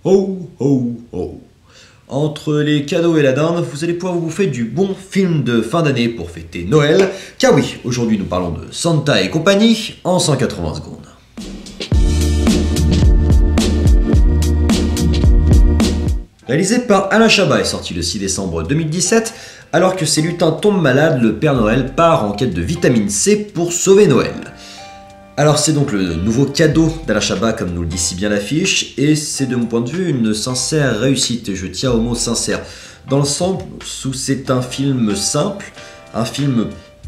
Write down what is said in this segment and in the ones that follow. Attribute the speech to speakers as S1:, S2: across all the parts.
S1: Ho, ho, ho. Entre les cadeaux et la dinde, vous allez pouvoir vous bouffer du bon film de fin d'année pour fêter Noël. Car oui, aujourd'hui nous parlons de Santa et compagnie en 180 secondes. Réalisé par Alain Chabat et sorti le 6 décembre 2017, alors que ses lutins tombent malades, le Père Noël part en quête de vitamine C pour sauver Noël. Alors c'est donc le nouveau cadeau d'Alain Chabat, comme nous le dit si bien l'affiche, et c'est de mon point de vue une sincère réussite, et je tiens au mot sincère, dans le sens où c'est un film simple, un film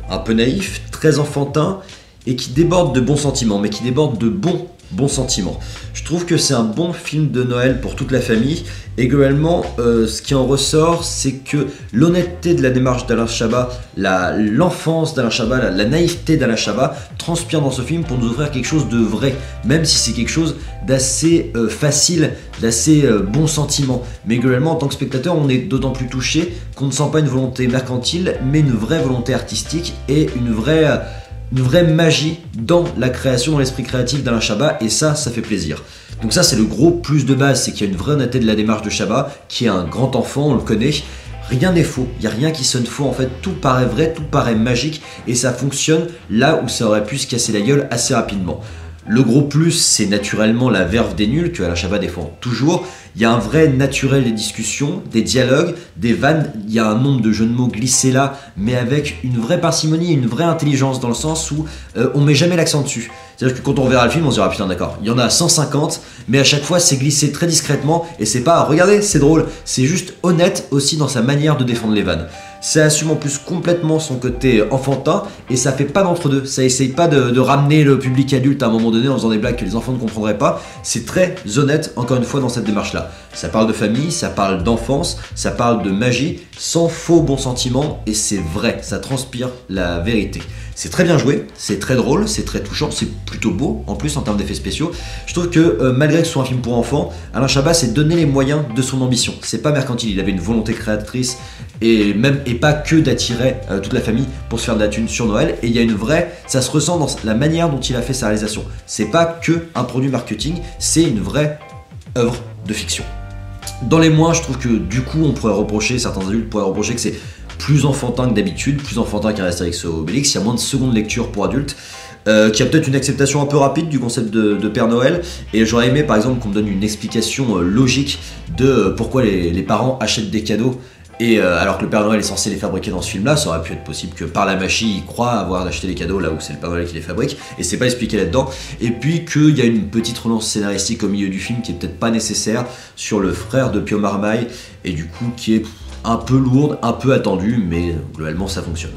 S1: un peu naïf, très enfantin, et qui déborde de bons sentiments, mais qui déborde de bons sentiments. Je trouve que c'est un bon film de Noël pour toute la famille, et globalement, ce qui en ressort, c'est que l'honnêteté de la démarche d'Alain Chabat, l'enfance d'Alain Chabat, la naïveté d'Alain Chabat transpire dans ce film pour nous offrir quelque chose de vrai, même si c'est quelque chose d'assez facile, d'assez bon sentiment. Mais globalement, en tant que spectateur, on est d'autant plus touché qu'on ne sent pas une volonté mercantile, mais une vraie volonté artistique et une vraie magie dans la création, dans l'esprit créatif d'Alain Chabat, et ça fait plaisir. Donc ça, c'est le gros plus de base, c'est qu'il y a une vraie honnêteté de la démarche de Chabat, qui est un grand enfant, on le connaît. Rien n'est faux, il n'y a rien qui sonne faux, en fait, tout paraît vrai, tout paraît magique, et ça fonctionne là où ça aurait pu se casser la gueule assez rapidement. Le gros plus, c'est naturellement la verve des nuls, que Alain Chabat défend toujours. Il y a un vrai naturel des discussions, des dialogues, des vannes. Il y a un nombre de jeux de mots glissés là, mais avec une vraie parcimonie et une vraie intelligence, dans le sens où on met jamais l'accent dessus. C'est-à-dire que quand on verra le film, on se dira putain d'accord, il y en a 150, mais à chaque fois c'est glissé très discrètement, et c'est pas regardez, c'est drôle, c'est juste honnête aussi dans sa manière de défendre les vannes. Ça assume en plus complètement son côté enfantin, et ça fait pas d'entre-deux, ça essaye pas de ramener le public adulte à un moment donné en faisant des blagues que les enfants ne comprendraient pas. C'est très honnête, encore une fois, dans cette démarche-là. Ça parle de famille, ça parle d'enfance, ça parle de magie, sans faux bons sentiments, et c'est vrai, ça transpire la vérité. C'est très bien joué, c'est très drôle, c'est très touchant, c'est plutôt beau en plus en termes d'effets spéciaux. Je trouve que malgré que ce soit un film pour enfants, Alain Chabat s'est donné les moyens de son ambition. C'est pas mercantile, il avait une volonté créatrice et pas que d'attirer toute la famille pour se faire de la thune sur Noël. Et il y a une vraie, ça se ressent dans la manière dont il a fait sa réalisation. C'est pas que un produit marketing, c'est une vraie œuvre de fiction. Dans les moins, je trouve que du coup, certains adultes pourraient reprocher que c'est plus enfantin que d'habitude, plus enfantin qu'un Astérix ou Obélix. Il y a moins de secondes lecture pour adultes, qui a peut-être une acceptation un peu rapide du concept de Père Noël, et j'aurais aimé par exemple qu'on me donne une explication logique de pourquoi les parents achètent des cadeaux, et alors que le Père Noël est censé les fabriquer dans ce film-là. Ça aurait pu être possible que par la magie, ils croient avoir acheté les cadeaux là où c'est le Père Noël qui les fabrique, et c'est pas expliqué là-dedans. Et puis qu'il y a une petite relance scénaristique au milieu du film qui est peut-être pas nécessaire sur le frère de Pio Marmaille, et du coup qui est un peu lourde, un peu attendue, mais globalement ça fonctionne.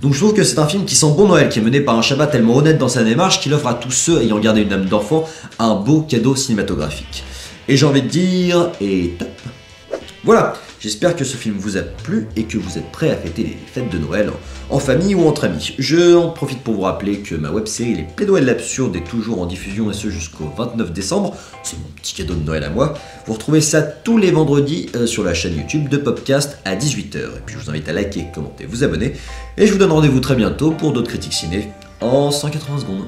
S1: Donc je trouve que c'est un film qui sent bon Noël, qui est mené par un Chabat tellement honnête dans sa démarche qu'il offre à tous ceux ayant gardé une âme d'enfant un beau cadeau cinématographique. Et j'ai envie de dire, et top. Voilà, j'espère que ce film vous a plu et que vous êtes prêts à fêter les fêtes de Noël en famille ou entre amis. Je en profite pour vous rappeler que ma web-série Les Plaidoyers de l'absurde est toujours en diffusion, et ce jusqu'au 29 décembre. C'est mon petit cadeau de Noël à moi. Vous retrouvez ça tous les vendredis sur la chaîne YouTube de Popcast à 18 h. Et puis je vous invite à liker, commenter, vous abonner. Et je vous donne rendez-vous très bientôt pour d'autres critiques ciné en 180 secondes.